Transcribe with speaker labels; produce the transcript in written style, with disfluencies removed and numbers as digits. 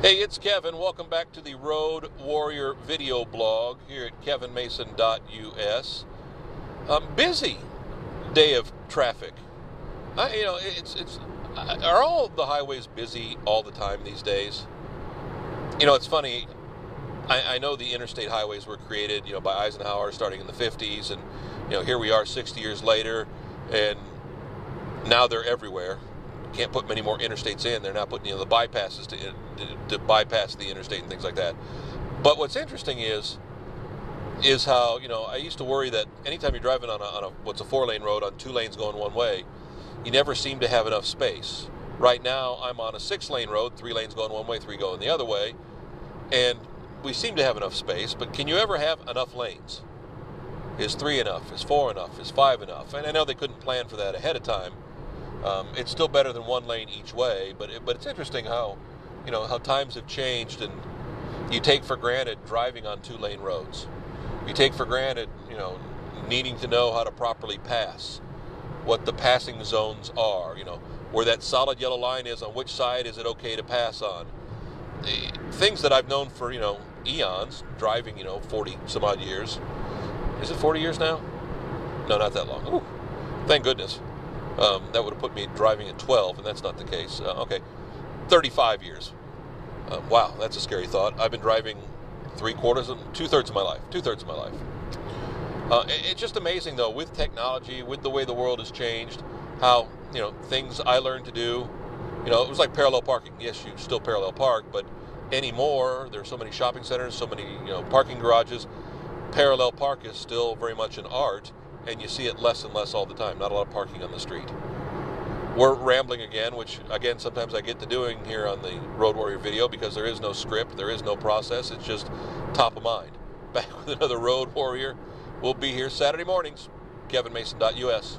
Speaker 1: Hey, it's Kevin. Welcome back to the Road Warrior video blog here at kevinmason.us. Busy day of traffic. Are all the highways busy all the time these days? It's funny. I know the interstate highways were created, by Eisenhower starting in the 50s, and here we are 60 years later, and now they're everywhere. Can't put many more interstates in. They're now putting the bypasses to bypass the interstate and things like that. But what's interesting is how I used to worry that anytime you're driving on a what's a 4-lane road on 2 lanes going one way, you never seem to have enough space. Right now I'm on a 6-lane road, 3 lanes going one way, 3 going the other way, and we seem to have enough space. But can you ever have enough lanes? Is 3 enough? Is 4 enough? Is 5 enough? And I know they couldn't plan for that ahead of time. It's still better than 1 lane each way, but it's interesting how times have changed, and you take for granted driving on 2-lane roads. You take for granted needing to know how to properly pass, what the passing zones are, where that solid yellow line is, on which side is it okay to pass on. Things that I've known for eons, driving 40 some odd years. Is it 40 years now? No, not that long. Ooh, thank goodness. That would have put me driving at 12, and that's not the case. Okay, 35 years. Wow, that's a scary thought. I've been driving 2/3 of my life. It's just amazing, though, with technology, with the way the world has changed, how things I learned to do. It was like parallel parking. Yes, you still parallel park, but anymore there's so many shopping centers, so many parking garages. Parallel park is still very much an art, and you see it less and less all the time. Not a lot of parking on the street. We're rambling again, which again sometimes I get to doing here on the Road Warrior video, because there is no script, there is no process. It's just top of mind. Back with another Road Warrior. We'll be here Saturday mornings. kevinmason.us.